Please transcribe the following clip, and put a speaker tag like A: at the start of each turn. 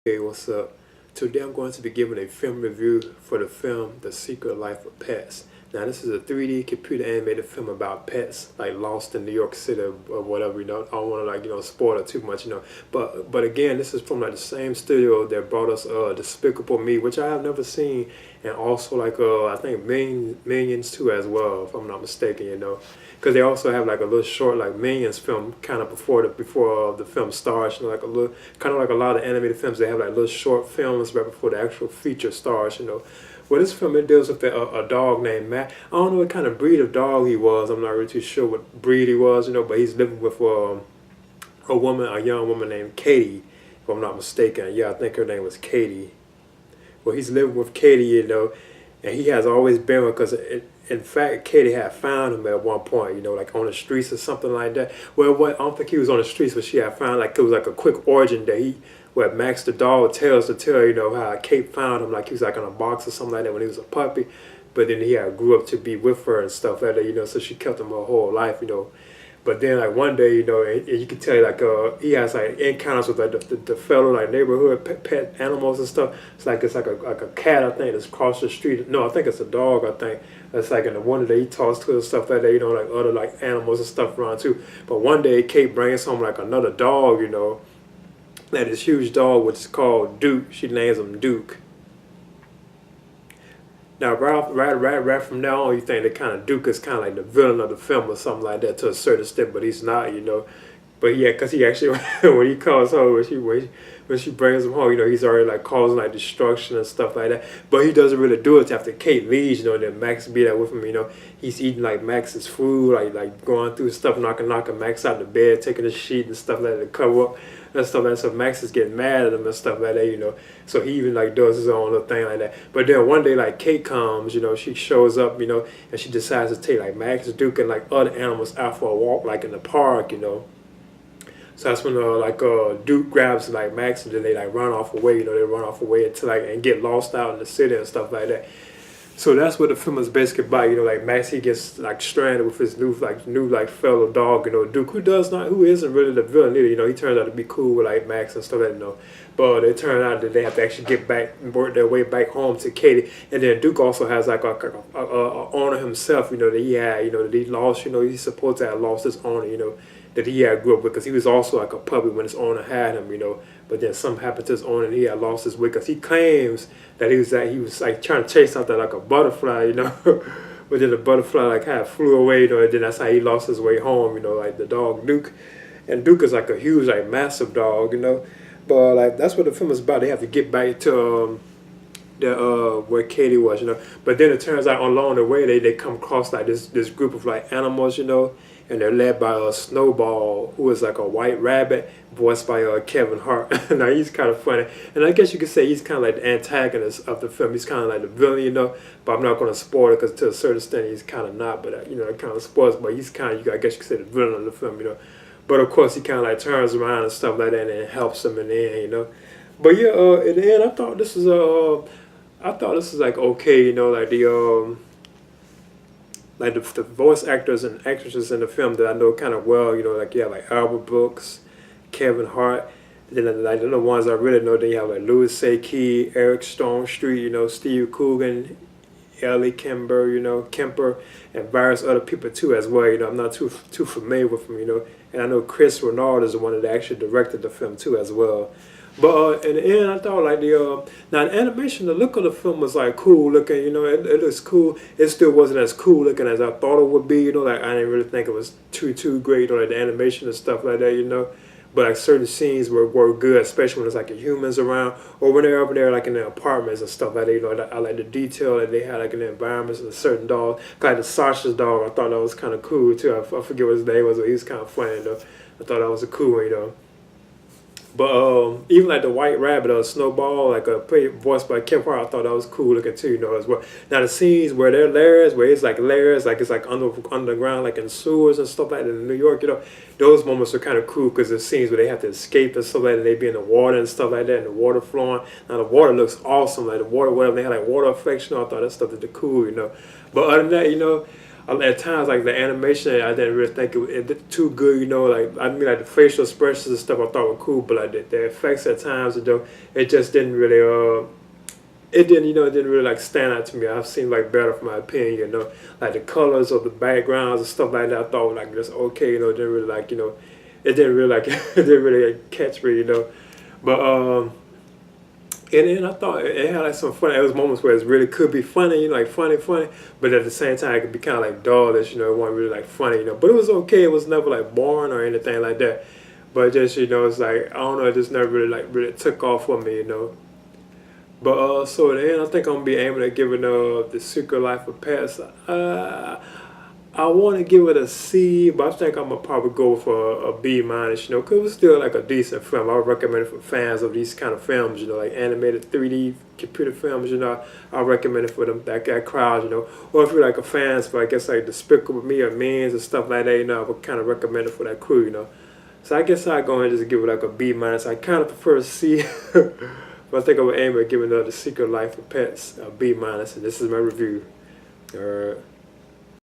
A: Hey, what's up? Today I'm going to be giving a film review for the film The Secret Life of Pets. Now, this is a 3D computer animated film about pets, like lost in New York City or whatever. I don't want to spoil it too much. But again, this is from like the same studio that brought us Despicable Me, which I have never seen, and also I think Minions too as well, if I'm not mistaken. Because they also have like a little short like Minions film kind of before the film starts. Like a little kind of like a lot of animated films, they have like little short films right before the actual feature starts. Well, this film it deals with a dog named Matt. I don't know what kind of breed of dog he was. I'm not really too sure what breed he was. But he's living with a young woman named Katie, if I'm not mistaken. Yeah, I think her name was Katie. Well, he's living with Katie, and he has always been with because in fact, Katie had found him at one point, like on the streets or something like that. Well, I don't think he was on the streets, but she had found like it was like a quick origin that where Max the dog tells to tell, how Kate found him, like he was like in a box or something like that when he was a puppy. But then he had grew up to be with her and stuff like that, so she kept him her whole life. But then like one day, and you can tell he has like encounters with like the fellow like neighborhood pet animals and stuff. It's like a cat, I think, that's across the street. No, I think it's a dog, I think. That's like in the one day he talks to and stuff like that, like other like animals and stuff around too. But one day Kate brings home like another dog, like this huge dog which is called Duke. She names him Duke. Now, right from now on, you think that kind of Duke is kind of like the villain of the film or something like that to a certain extent, but he's not. But yeah, because he actually, when he calls home, when she brings him home, he's already like causing like destruction and stuff like that. But he doesn't really do it after Kate leaves, then Max be there with him, he's eating like Max's food, like going through stuff, knocking Max out the bed, taking the sheet and stuff like that to cover up and stuff like that. So Max is getting mad at him and stuff like that. So he even like does his own little thing like that. But then one day like Kate comes, she shows up, and she decides to take like Max, Duke, and like other animals out for a walk, like in the park. So that's when Duke grabs like Max and then they like run off away. They run off away until and get lost out in the city and stuff like that. So that's what the film is basically about. Like Max, he gets like stranded with his new fellow dog. Duke, who isn't really the villain either. He turns out to be cool with like Max and stuff like that. But it turned out that they have to actually get back and work their way back home to Katie. And then Duke also has like a owner himself. That he had. That he lost. He's supposed to have lost his owner. That he had grew up with, because he was also like a puppy when his owner had him. But then something happened to his owner and he had lost his way, because he claims that he was like trying to chase after like a butterfly, but then the butterfly like kind of flew away, and then that's how he lost his way home, like the dog Duke. And Duke is like a huge, like massive dog, But like that's what the film is about. They have to get back to where Katie was, But then it turns out along the way they come across like this group of like animals, and they're led by a Snowball, who is like a white rabbit, voiced by Kevin Hart. Now he's kind of funny, and I guess you could say he's kind of like the antagonist of the film. He's kind of like the villain, But I'm not going to spoil it, because to a certain extent he's kind of not. But it kind of spoils. But he's kind of, I guess you could say, the villain of the film, But of course he kind of like turns around and stuff like that, and it helps him in the end, But yeah, in the end, I thought this was like okay, like the voice actors and actresses in the film that I know kind of well, like you have like Albert Brooks, Kevin Hart. Then like the ones I really know, then you have like Louis C.K., Eric Stone Street, Steve Coogan, Ellie Kemper, and various other people too as well. I'm not too familiar with them, and I know Chris Renard is the one that actually directed the film too as well. But in the end, I thought like now the animation, the look of the film was like cool looking. It looks cool. It still wasn't as cool looking as I thought it would be. Like I didn't really think it was too great, like the animation and stuff like that. But like certain scenes were good, especially when it's like the humans around, or when they're over there like in their apartments and stuff like that. I like the detail that they had like in the environments and certain dogs. Like the Sasha's dog, I thought that was kind of cool too. I forget what his name was, but he was kind of funny though. I thought that was a cool one. But even like the White Rabbit or Snowball, like voiced by Kim Hart, I thought that was cool looking too, as well. Now the scenes where they're lairs, where it's like underground, like in sewers and stuff like that in New York, those moments are kind of cool, because the scenes where they have to escape and stuff like that, they be in the water and stuff like that, and the water flowing. Now the water looks awesome, like the water, whatever, they had like water effects, I thought that stuff is cool, But other than that, at times like the animation, I didn't really think it did too good. You know, like I mean, like the facial expressions and stuff I thought were cool, but like the effects at times, you know, it just didn't really it didn't, it didn't really like stand out to me. I've seen like better for my opinion, like the colors of the backgrounds and stuff like that. I thought like just okay, it didn't really like, it didn't really like, it didn't really like, catch me, but and then I thought it had like some funny. There was moments where it really could be funny, like funny, but at the same time it could be kind of like dullish, it wasn't really like funny, But it was okay. It was never like boring or anything like that. But just it's like I don't know. It just never really like really took off for me. But so then I think I'm gonna be aiming at giving The Secret Life of Pets. I want to give it a C, but I think I'm gonna probably go for a B minus. Cause it's still like a decent film. I would recommend it for fans of these kind of films. Like animated 3D computer films. I recommend it for them that crowd. Or if you're like a fans for I guess like Despicable Me or Minions and stuff like that. I would kind of recommend it for that crew. So I guess I'll go ahead and just give it like a B minus. I kind of prefer a C. But I think I would aim at giving The Secret Life of Pets a B minus, and this is my review.